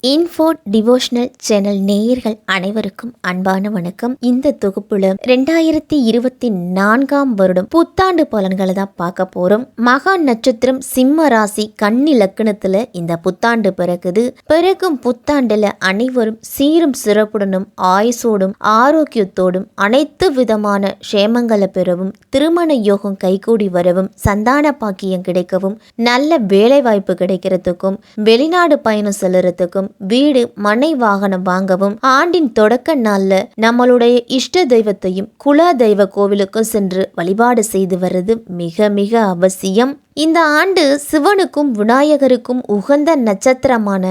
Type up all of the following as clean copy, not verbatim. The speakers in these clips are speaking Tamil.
இன்ஃபோ டிவோஷனல் சேனல் நேயர்கள் அனைவருக்கும் அன்பான வணக்கம். இந்த தொகுப்புல 2024 வருடம் புத்தாண்டு பலன்களை தான் பார்க்க போறோம். மகா நட்சத்திரம் சிம்ம ராசி கன்னி லக்னத்துல இந்த புத்தாண்டு பிறக்கும் புத்தாண்டுல அனைவரும் சீரும் சிறப்புடனும் ஆயுசோடும் ஆரோக்கியத்தோடும் அனைத்து விதமான க்ஷேமங்களை பெறவும், திருமண யோகம் கைகூடி வரவும், சந்தான பாக்கியம் கிடைக்கவும், நல்ல வேலை வாய்ப்பு கிடைக்கிறதுக்கும், வெளிநாடு பயணம் செல்லுறதுக்கும், வீடு மனை வாகனம் வாங்கவும், ஆண்டின் தொடக்க நாள்ல நம்மளுடைய இஷ்ட தெய்வத்தையும் குல தெய்வ கோவிலுக்கும் சென்று வழிபாடு செய்து வர்றது மிக மிக அவசியம். இந்த ஆண்டு சிவனுக்கும் விநாயகருக்கும் உகந்த நட்சத்திரமான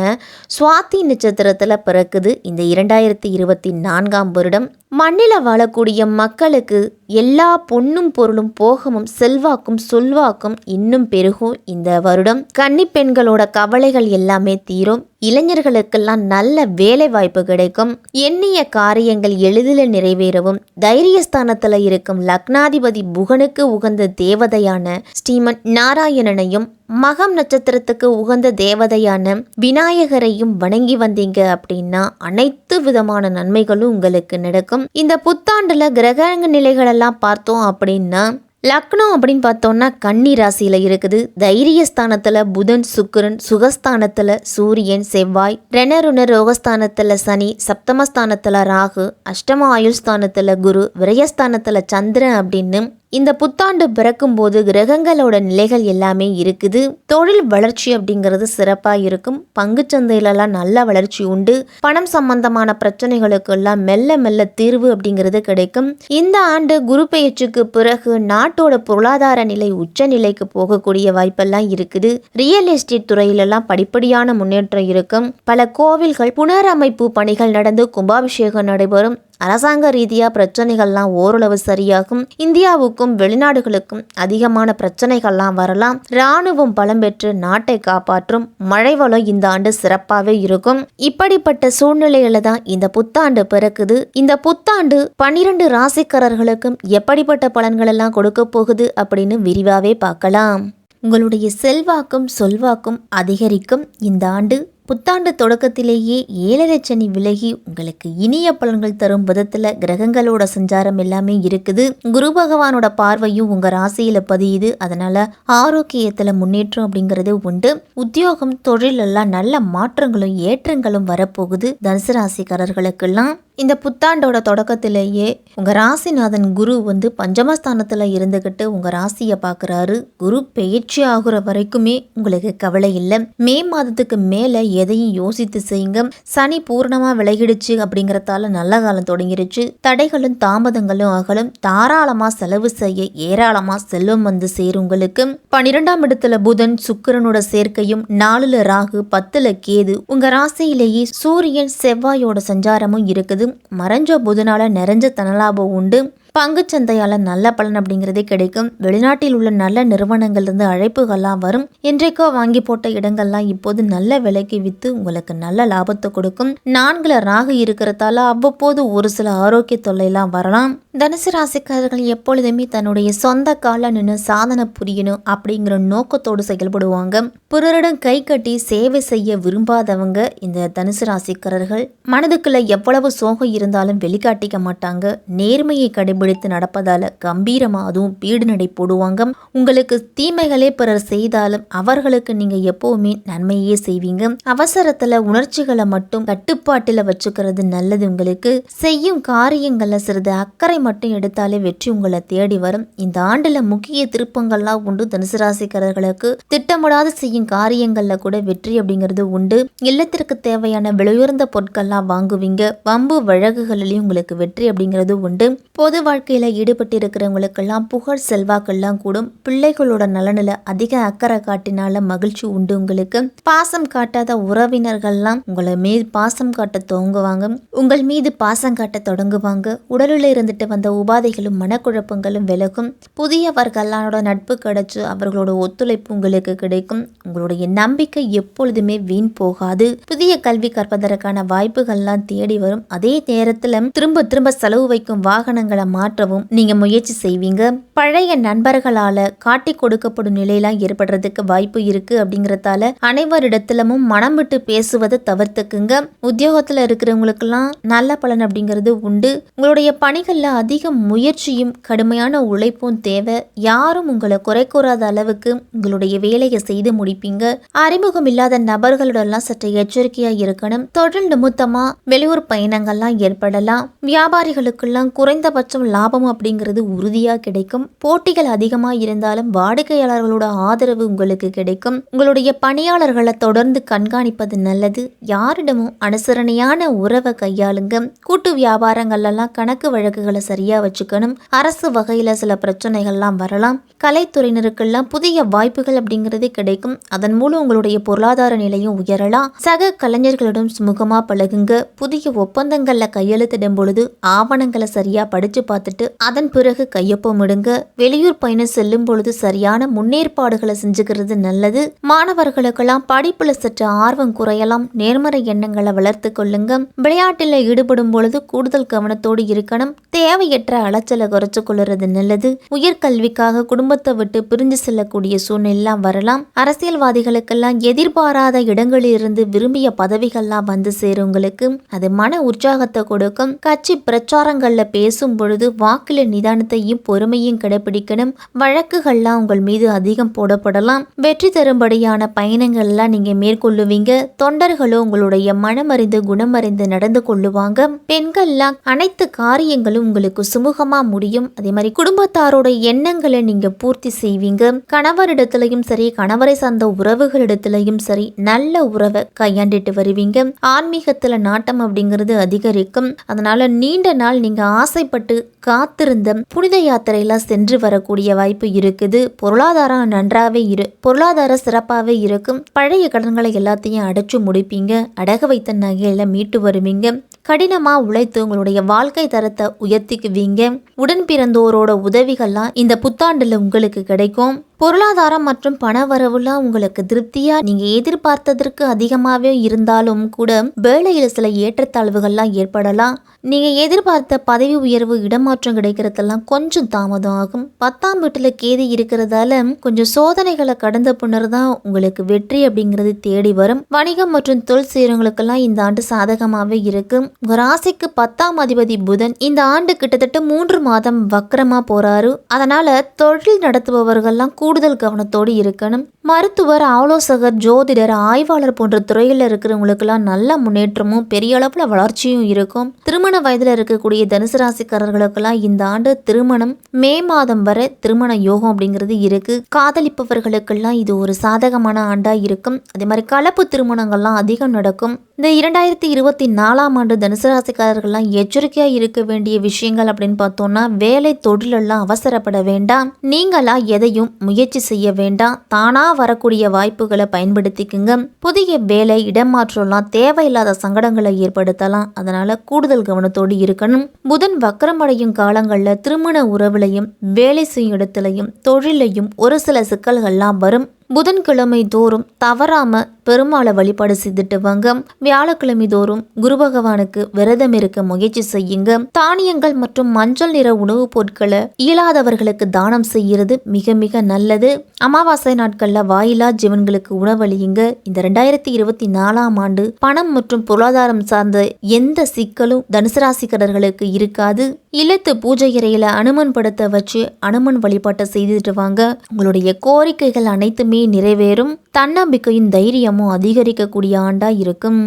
சுவாதி நட்சத்திரத்துல பிறக்குது. இந்த 2024 வருடம் மண்ணில வாழக்கூடிய மக்களுக்கு எல்லா பொன்னும் பொருளும் போகமும் செல்வாக்கும் சொல்வாக்கும் இன்னும் பெருகும். இந்த வருடம் கன்னி பெண்களோட கவலைகள் எல்லாமே தீரும். இளைஞர்களுக்கெல்லாம் நல்ல வேலை வாய்ப்பு கிடைக்கும். எண்ணிய காரியங்கள் எளிதில் நிறைவேறவும், தைரியஸ்தானத்துல இருக்கும் லக்னாதிபதி புகனுக்கு உகந்த தேவதையான ஸ்ரீமன் நாராயணனையும், மகம் நட்சத்திரத்துக்கு உகந்த தேவதையான விநாயகரையும் வணங்கி வந்தீங்க அப்படின்னா அனைத்து விதமான நன்மைகளும் உங்களுக்கு நடக்கும். இந்த புத்தாண்டுல கிரக நிலைகள் எல்லாம் பார்த்தோம் அப்படின்னா, லக்னம் அப்படின்னு பார்த்தோம்னா கன்னி ராசியில இருக்குது. தைரியஸ்தானத்துல புதன் சுக்கிரன், சுகஸ்தானத்துல சூரியன் செவ்வாய், ரணருணர் ரோகஸ்தானத்துல சனி, சப்தமஸ்தானத்துல ராகு, அஷ்டம ஆயுள் ஸ்தானத்துல குரு, விரயஸ்தானத்துல சந்திரன் அப்படின்னு இந்த புத்தாண்டு பிறக்கும் போது கிரகங்களோட நிலைகள் எல்லாமே இருக்குது. தொழில் வளர்ச்சி அப்படிங்கிறது சிறப்பா இருக்கும். பங்குச்சந்தையிலலாம் நல்ல வளர்ச்சி உண்டு. பணம் சம்பந்தமான பிரச்சனைகளுக்கு எல்லாம் மெல்ல மெல்ல தீர்வு அப்படிங்கிறது கிடைக்கும். இந்த ஆண்டு குரு பெயர்ச்சிக்கு பிறகு நாட்டோட பொருளாதார நிலை உச்ச நிலைக்கு போகக்கூடிய வாய்ப்பெல்லாம் இருக்குது. ரியல் எஸ்டேட் துறையிலெல்லாம் படிப்படியான முன்னேற்றம் இருக்கும். பல கோவில்கள் புனரமைப்பு பணிகள் நடந்து கும்பாபிஷேகம் நடைபெறும். அரசாங்க ரீதியா பிரச்சனைகள்லாம் ஓரளவு சரியாகும். இந்தியாவுக்கும் வெளிநாடுகளுக்கும் அதிகமான பிரச்சனைகள்லாம் வரலாம். இராணுவம் பலம் பெற்று நாட்டை காப்பாற்றும். மழை வளம் இந்த ஆண்டு சிறப்பாகவே இருக்கும். இப்படிப்பட்ட சூழ்நிலையில தான் இந்த புத்தாண்டு பிறக்குது. இந்த புத்தாண்டு 12 ராசிக்காரர்களுக்கும் எப்படிப்பட்ட பலன்கள் எல்லாம் கொடுக்க போகுது அப்படின்னு விரிவாவே பார்க்கலாம். உங்களுடைய செல்வாக்கும் சொல்வாக்கும் அதிகரிக்கும். இந்த ஆண்டு புத்தாண்டு தொடக்கத்திலேயே 7 சனி விலகி உங்களுக்கு இனிய பலன்கள் தரும் விதத்துல கிரகங்களோட சஞ்சாரம் எல்லாமே இருக்குது. குரு பகவானோட பார்வையும் உங்க ராசியில பதியுது. அதனால ஆரோக்கியத்துல முன்னேற்றம் அப்படிங்கிறது உண்டு. உத்தியோகம் தொழில் எல்லாம் நல்ல மாற்றங்களும் ஏற்றங்களும் வரப்போகுது. தனுசு ராசிக்காரர்களுக்கெல்லாம் இந்த புத்தாண்டோட தொடக்கத்திலேயே உங்க ராசிநாதன் குரு பஞ்சமஸ்தானத்துல இருந்துகிட்டு உங்க ராசியை பாக்குறாரு. குரு பெயர்ச்சி ஆகுற வரைக்குமே உங்களுக்கு கவலை இல்லை. மே மாதத்துக்கு மேல எதையும் யோசித்து செய்யுங்க. சனி பூர்ணமா விலகிடுச்சு அப்படிங்கறதால நல்ல காலம் தொடங்கிருச்சு. தடைகளும் தாமதங்களும் அகலும். தாராளமா செலவு செய்ய ஏராளமா செல்வம் சேரும். உங்களுக்கு 12ஆம் இடத்துல புதன் சுக்கிரனோட சேர்க்கையும், 4ல ராகு, 10ல கேது, உங்க ராசியிலேயே சூரியன் செவ்வாயோட சஞ்சாரமும் இருக்குது. மறைஞ்ச புதனால நிறைஞ்ச தனலாபம் உண்டு. பங்குச்சந்தையால நல்ல பலன் அப்படிங்கிறதே கிடைக்கும். வெளிநாட்டில் உள்ள நல்ல நிறுவனங்கள்ல இருந்து அழைப்புகள்லாம் வரும். என்றைக்கோ வாங்கி போட்ட இடங்கள்லாம் இப்போது நல்ல விலைக்கு வித்து உங்களுக்கு நல்ல லாபத்தை கொடுக்கும். 4ல ராகு இருக்கிறதால அவ்வப்போது ஒரு சில ஆரோக்கிய தொல்லையெல்லாம் வரலாம். தனுசு ராசிக்காரர்கள் எப்பொழுதுமே தன்னுடைய சொந்த கால நின்று சாதனை புரியணும் அப்படிங்கிற நோக்கத்தோடு செயல்படுவாங்க. பிறரிடம் கை கட்டி சேவை செய்ய விரும்பாதவங்க இந்த தனுசு ராசிக்காரர்கள். மனதுக்குள்ள எவ்வளவு சோகம் இருந்தாலும் வெளிக்காட்டிக்க மாட்டாங்க. நேர்மையை கடைபிடித்து நடப்பதால கம்பீரமா அதுவும் பீடு நடை போடுவாங்க. உங்களுக்கு தீமைகளே பிறர் செய்தாலும் அவர்களுக்கு நீங்க எப்பவுமே நன்மையே செய்வீங்க. அவசரத்துல உணர்ச்சிகளை மட்டும் கட்டுப்பாட்டுல வச்சுக்கிறது நல்லது. உங்களுக்கு செய்யும் காரியங்கள்ல சிறிது அக்கறை மட்டும் எடுத்தாலே வெற்றி உங்களை தேடி வரும். இந்த ஆண்டுல முக்கிய திருப்பங்கள்லாம் உண்டு. தனுசு ராசிக்காரர்களுக்கு திட்டமிடாத செய்யும் காரியங்கள்ல கூட வெற்றி அப்படிங்கிறது உண்டு. இல்லத்திற்கு தேவையான விலையுயர்ந்த பொருட்கள்லாம் வாங்குவீங்க. வம்பு வழக்குகளிலையும் உங்களுக்கு வெற்றி அப்படிங்கிறது உண்டு. பொது வாழ்க்கையில ஈடுபட்டு இருக்கிறவங்களுக்கெல்லாம் புகழ் செல்வாக்கெல்லாம் கூடும். பிள்ளைகளோட நலனில அதிக அக்கறை காட்டினால மகிழ்ச்சி உண்டு. உங்களுக்கு பாசம் காட்டாத உறவினர்கள்லாம் உங்களை மீது பாசம் காட்ட துவங்குவாங்க. உங்கள் மீது பாசம் காட்ட தொடங்குவாங்க. உடலில் இருந்துட்டு வந்த உபாதைகளும் மனக்குழப்பங்களும் விலகும். புதியவர்களோட நட்பு கிடைச்சு அவர்களோட ஒத்துழைப்பு உங்களுக்கு கிடைக்கும். உங்களுடைய நம்பிக்கை எப்பொழுதுமே வீண் போகாது. புதிய கல்வி கற்பதற்கான வாய்ப்புகள்லாம் தேடி வரும். அதே நேரத்துல திரும்ப திரும்ப செலவு வைக்கும் வாகனங்களை மாற்றவும் நீங்க முயற்சி செய்வீங்க. பழைய நண்பர்களால காட்டி கொடுக்கப்படும் நிலையெல்லாம் ஏற்படுறதுக்கு வாய்ப்பு இருக்கு. அப்படிங்கறதால அனைவரிடத்திலும் மனம் விட்டு பேசுவதை தவிர்த்துக்குங்க. உத்தியோகத்துல இருக்கிறவங்களுக்கெல்லாம் நல்ல பலன் அப்படிங்கிறது உண்டு. உங்களுடைய பணிகள்ல அதிக முயற்சியும் கடுமையான உழைப்பும் தேவை. யாரும் உங்களை குறை கூறாத அளவுக்கு உங்களுடைய வேலையை செய்து முடிப்பீங்க. அறிமுகம் இல்லாத நபர்களுடெல்லாம் சற்று எச்சரிக்கையா இருக்கணும். தொழில் நிமித்தமா வெளியூர் பயணங்கள்லாம் ஏற்படலாம். வியாபாரிகளுக்கெல்லாம் குறைந்தபட்சம் லாபம் அப்படிங்கிறது உறுதியா கிடைக்கும். போட்டிகள் அதிகமா இருந்தாலும் வாடிக்கையாளர்களோட ஆதரவு உங்களுக்கு கிடைக்கும். உங்களுடைய பணியாளர்களை தொடர்ந்து கண்காணிப்பது நல்லது. யாரிடமும் அனுசரணையான உறவை கையாளுங்க. கூட்டு வியாபாரங்கள்லாம் கணக்கு வழக்குகளை சரியா வச்சுக்கணும். அரசு வகையில சில பிரச்சனைகள்லாம் வரலாம். கலைத்துறையினருக்கெல்லாம் புதிய வாய்ப்புகள் அப்படிங்கிறது கிடைக்கும். அதன் மூலம் உங்களுடைய பொருளாதார நிலையும் உயரலாம். சக கலைஞர்களிடம் சுமூகமா பழகுங்க. புதிய ஒப்பந்தங்கள்ல கையெழுத்திடும் பொழுது ஆவணங்களை சரியா படிச்சு பார்த்துட்டு அதன் பிறகு கையொப்பமிடுங்க. வெளியூர் பயணம் செல்லும் பொழுது சரியான முன்னேற்பாடுகளை செஞ்சுக்கிறது நல்லது. மாணவர்களுக்கெல்லாம் படிப்புல சற்று ஆர்வம் குறையலாம். நேர்மறை எண்ணங்களை வளர்த்து கொள்ளுங்க. விளையாட்டில் ஈடுபடும் பொழுது கூடுதல் கவனத்தோடு இருக்கணும். தேவையற்ற அலைச்சலை குறைச்சு கொள்ளுறது நல்லது. உயர்கல்விக்காக குடும்பத்தை விட்டு பிரிஞ்சு செல்லக்கூடிய சூழ்நிலாம் வரலாம். அரசியல்வாதிகளுக்கெல்லாம் எதிர்பாராத இடங்களிலிருந்து விரும்பிய பதவிகள்லாம் வந்து சேருங்களுக்கு அது மன உற்சாகத்தை கொடுக்கும். கட்சி பிரச்சாரங்கள்ல பேசும் பொழுது வாக்குல நிதானத்தையும் பொறுமையும் கடைபிடிக்கணும். வழக்குகள்லாம் உங்கள் மீது அதிகம் போடப்படலாம். வெற்றி தரும்படியான பயணங்கள்லாம் நீங்க மேற்கொள்ளுவீங்க. தொண்டர்களும் உங்களுடைய மனமறிந்து குணமறிந்து நடந்து கொள்ளுவாங்க. பெண்கள்லாம் அனைத்து காரியங்களும் உங்களுக்கு சுமூகமா முடியும். அதே மாதிரி குடும்பத்தாரோட எண்ணங்களை நீங்க பூர்த்தி செய்வீங்க. கணவரிடத்திலையும் சரி கணவரை சார்ந்த உறவுகளிடத்திலையும் சரி நல்ல உறவை கையாண்டிட்டு வருவீங்க. ஆன்மீகத்துல நாட்டம் அப்படிங்கிறது அதிகரிக்கும். அதனால நீண்ட நாள் நீங்க ஆசைப்பட்டு காத்திருந்த புனித யாத்திரையெல்லாம் சென்று வரக்கூடிய வாய்ப்பு இருக்குது. பொருளாதாரம் நன்றாவே பொருளாதாரம் சிறப்பாகவே இருக்கும். பழைய கடன்களை எல்லாத்தையும் அடைச்சு முடிப்பீங்க. அடகு வைத்த நகையில மீட்டு வருவீங்க. கடினமா உழைத்து உங்களுடைய வாழ்க்கை தரத்தை உயர்த்திக்குவீங்க. உடன் பிறந்தோரோட உதவிகள்லாம் இந்த புத்தாண்டுல உங்களுக்கு கிடைக்கும். பொருளாதாரம் மற்றும் பண வரவுலாம் உங்களுக்கு திருப்தியா நீங்க எதிர்பார்த்ததற்கு அதிகமாகவே இருந்தாலும் கூட வேலையில சில ஏற்றத்தாழ்வுகள்லாம் ஏற்படலாம். நீங்க எதிர்பார்த்த பதவி உயர்வு இடமாற்றம் கிடைக்கிறதெல்லாம் கொஞ்சம் தாமதம் ஆகும். 10ஆம் வீட்டுல கேது இருக்கிறதால கொஞ்சம் சோதனைகளை கடந்த பின்னர் தான் உங்களுக்கு வெற்றி அப்படிங்கிறது தேடி வரும். வணிகம் மற்றும் தொழில் செய்யறவங்களுக்கெல்லாம் இந்த ஆண்டு சாதகமாகவே இருக்கு. உங்க ராசிக்கு 10ஆம் அதிபதி புதன் இந்த ஆண்டு கிட்டத்தட்ட 3 மாதம் வக்கரமா போறாரு. அதனால தொழில் நடத்துபவர்கள்லாம் கூடுதல் கவனத்தோடு இருக்கணும். மருத்துவர், ஆலோசகர், ஜோதிடர், ஆய்வாளர் போன்ற துறையில் இருக்கிறவங்களுக்கெல்லாம் நல்ல முன்னேற்றமும் பெரிய அளவுல வளர்ச்சியும் இருக்கும். திருமண வயதுல இருக்கக்கூடிய தனுசு ராசிக்காரர்களுக்கெல்லாம் இந்த ஆண்டு திருமணம் மே மாதம் வரை திருமண யோகம் அப்படிங்கிறது இருக்கு. காதலிப்பவர்களுக்கெல்லாம் இது ஒரு சாதகமான ஆண்டா இருக்கும். அதே மாதிரி கலப்பு திருமணங்கள்லாம் அதிகம் நடக்கும். இந்த 2024ஆம் ஆண்டு தனுசு ராசிக்காரர்கள்லாம் எச்சரிக்கையா இருக்க வேண்டிய விஷயங்கள் அப்படின்னு பார்த்தோம்னா வேலை தொழிலெல்லாம் அவசரப்பட வேண்டாம். நீங்களா எதையும் முயற்சி செய்ய வேண்டாம். தானா வரக்கூடிய வாய்ப்புகளை பயன்படுத்திக்குங்க. புதிய வேலை இடமாற்றம்லாம் தேவையில்லாத சங்கடங்களை ஏற்படுத்தலாம். அதனால கூடுதல் கவனத்தோடு இருக்கணும். புதன் வக்கரமடையும் காலங்கள்ல திருமண உறவுலையும் வேலை செய்யும் இடத்துலையும் தொழிலையும் ஒரு சில சிக்கல்கள்லாம் வரும். புதன்கிழமை தோறும் தவறாம பெருமாளை வழிபாடு செய்துட்டு வாங்க. வியாழக்கிழமை தோறும் குரு பகவானுக்கு விரதம் இருக்க முயற்சி செய்யுங்க. தானியங்கள் மற்றும் மஞ்சள் நிற உணவுப் பொருட்களை இயலாதவர்களுக்கு தானம் செய்யறது மிக மிக நல்லது. அமாவாசை நாட்கள்ல வாயிலா ஜீவன்களுக்கு உணவளியுங்க. இந்த 2024ஆம் ஆண்டு பணம் மற்றும் பொருளாதாரம் சார்ந்த எந்த சிக்கலும் தனுசு ராசிக்காரர்களுக்கு இருக்காது. இல்லத்து பூஜை அறையில அனுமன் படத்தை வச்சு அனுமன் வழிபாட்டை செய்துட்டு வாங்க. உங்களுடைய கோரிக்கைகள் அனைத்துமே நிறைவேறும். தன்னம்பிக்கையும் தைரியமும் அதிகரிக்கக்கூடிய ஆண்டா இருக்கும்.